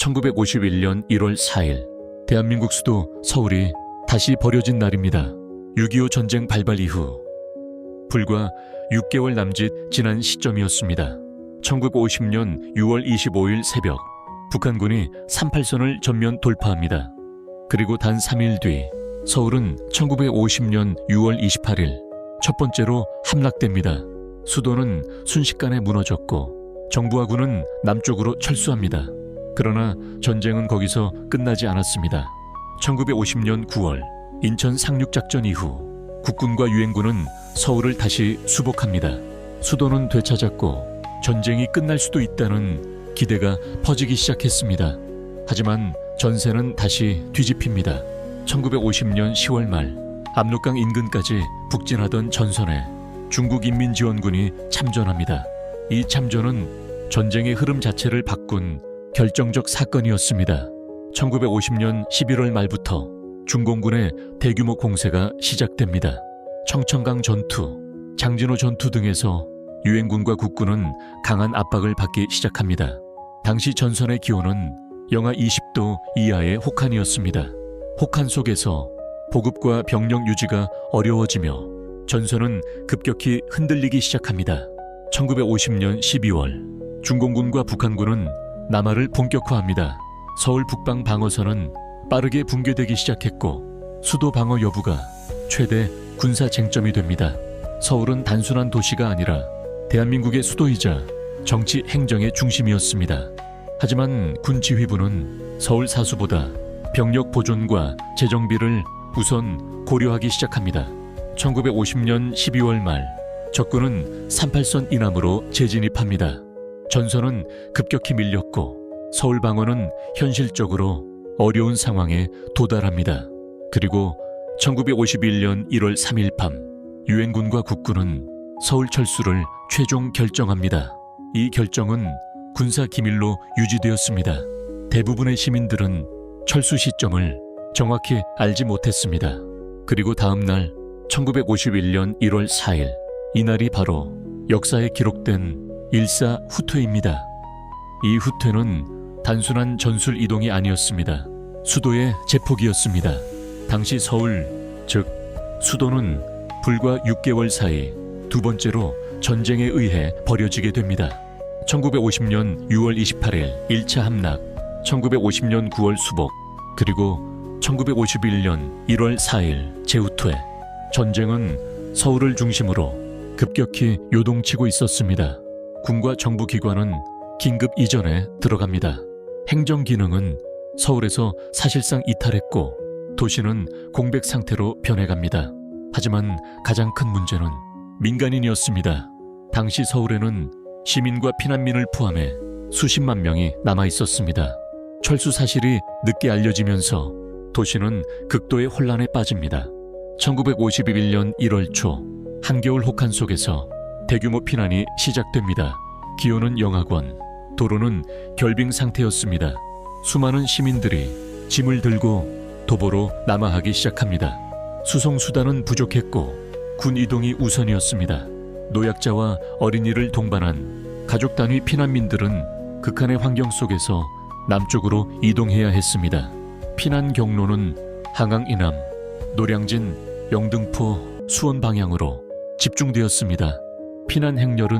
1951년 1월 4일 대한민국 수도 서울이 다시 버려진 날입니다. 6.25 전쟁 발발 이후 불과 6개월 남짓 지난 시점이었습니다. 1950년 6월 25일 새벽 북한군이 38선을 전면 돌파합니다. 그리고 단 3일 뒤 서울은 1950년 6월 28일 첫 번째로 함락됩니다. 수도는 순식간에 무너졌고 정부와 군은 남쪽으로 철수합니다. 그러나 전쟁은 거기서 끝나지 않았습니다. 1950년 9월 인천 상륙작전 이후 국군과 유엔군은 서울을 다시 수복합니다. 수도는 되찾았고 전쟁이 끝날 수도 있다는 기대가 퍼지기 시작했습니다. 하지만 전세는 다시 뒤집힙니다. 1950년 10월 말 압록강 인근까지 북진하던 전선에 중국인민지원군이 참전합니다. 이 참전은 전쟁의 흐름 자체를 바꾼 결정적 사건이었습니다. 1950년 11월 말부터 중공군의 대규모 공세가 시작됩니다. 청천강 전투, 장진호 전투 등에서 유엔군과 국군은 강한 압박을 받기 시작합니다. 당시 전선의 기온은 영하 20도 이하의 혹한이었습니다. 혹한 속에서 보급과 병력 유지가 어려워지며 전선은 급격히 흔들리기 시작합니다. 1950년 12월 중공군과 북한군은 남하를 본격화합니다. 서울 북방 방어선은 빠르게 붕괴되기 시작했고 수도 방어 여부가 최대 군사 쟁점이 됩니다. 서울은 단순한 도시가 아니라 대한민국의 수도이자 정치 행정의 중심이었습니다. 하지만 군 지휘부는 서울 사수보다 병력 보존과 재정비를 우선 고려하기 시작합니다. 1950년 12월 말 적군은 38선 이남으로 재진입합니다. 전선은 급격히 밀렸고 서울 방어는 현실적으로 어려운 상황에 도달합니다. 그리고 1951년 1월 3일 밤 유엔군과 국군은 서울 철수를 최종 결정합니다. 이 결정은 군사 기밀로 유지되었습니다. 대부분의 시민들은 철수 시점을 정확히 알지 못했습니다. 그리고 다음 날 1951년 1월 4일 이날이 바로 역사에 기록된 일사 후퇴입니다. 이 후퇴는 단순한 전술 이동이 아니었습니다. 수도의 재폭이었습니다. 당시 서울, 즉 수도는 불과 6개월 사이 두 번째로 전쟁에 의해 버려지게 됩니다. 1950년 6월 28일 1차 함락, 1950년 9월 수복, 그리고 1951년 1월 4일 재후퇴. 전쟁은 서울을 중심으로 급격히 요동치고 있었습니다. 군과 정부 기관은 긴급 이전에 들어갑니다. 행정 기능은 서울에서 사실상 이탈했고 도시는 공백 상태로 변해갑니다. 하지만 가장 큰 문제는 민간인이었습니다. 당시 서울에는 시민과 피난민을 포함해 수십만 명이 남아 있었습니다. 철수 사실이 늦게 알려지면서 도시는 극도의 혼란에 빠집니다. 1951년 1월 초 한겨울 혹한 속에서 대규모 피난이 시작됩니다. 기온은 영하권, 도로는 결빙 상태였습니다. 수많은 시민들이 짐을 들고 도보로 남하하기 시작합니다. 수송수단은 부족했고 군 이동이 우선이었습니다. 노약자와 어린이를 동반한 가족 단위 피난민들은 극한의 환경 속에서 남쪽으로 이동해야 했습니다. 피난 경로는 한강 이남, 노량진, 영등포, 수원 방향으로 집중되었습니다. 피난 행렬은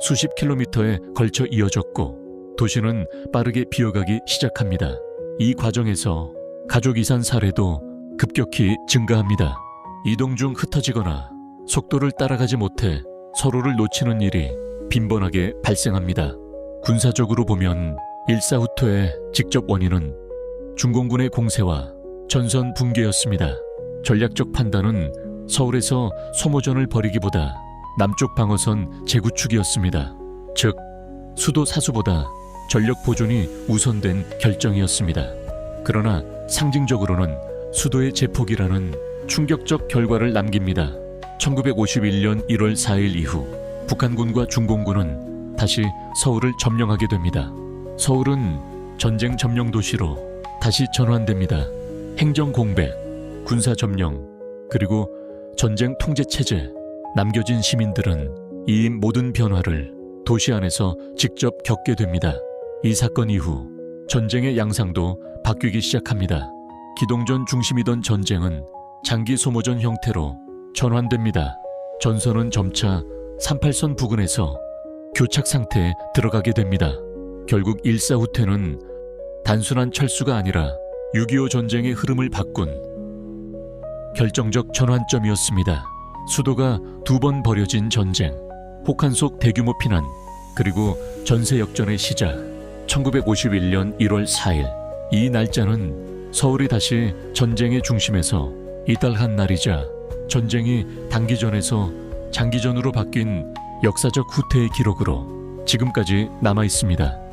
수십 킬로미터에 걸쳐 이어졌고 도시는 빠르게 비어가기 시작합니다. 이 과정에서 가족 이산 사례도 급격히 증가합니다. 이동 중 흩어지거나 속도를 따라가지 못해 서로를 놓치는 일이 빈번하게 발생합니다. 군사적으로 보면 일사후퇴의 직접 원인은 중공군의 공세와 전선 붕괴였습니다. 전략적 판단은 서울에서 소모전을 벌이기보다 남쪽 방어선 재구축이었습니다. 즉, 수도 사수보다 전력 보존이 우선된 결정이었습니다. 그러나 상징적으로는 수도의 재폭이라는 충격적 결과를 남깁니다. 1951년 1월 4일 이후 북한군과 중공군은 다시 서울을 점령하게 됩니다. 서울은 전쟁 점령 도시로 다시 전환됩니다. 행정 공백, 군사 점령, 그리고 전쟁 통제 체제. 남겨진 시민들은 이 모든 변화를 도시 안에서 직접 겪게 됩니다. 이 사건 이후 전쟁의 양상도 바뀌기 시작합니다. 기동전 중심이던 전쟁은 장기 소모전 형태로 전환됩니다. 전선은 점차 38선 부근에서 교착 상태에 들어가게 됩니다. 결국 일사후퇴는 단순한 철수가 아니라 6.25 전쟁의 흐름을 바꾼 결정적 전환점이었습니다. 수도가 2번 벌여진 전쟁, 혹한 속 대규모 피난, 그리고 전세 역전의 시작. 1951년 1월 4일. 이 날짜는 서울이 다시 전쟁의 중심에서 이탈한 날이자 전쟁이 단기전에서 장기전으로 바뀐 역사적 후퇴의 기록으로 지금까지 남아 있습니다.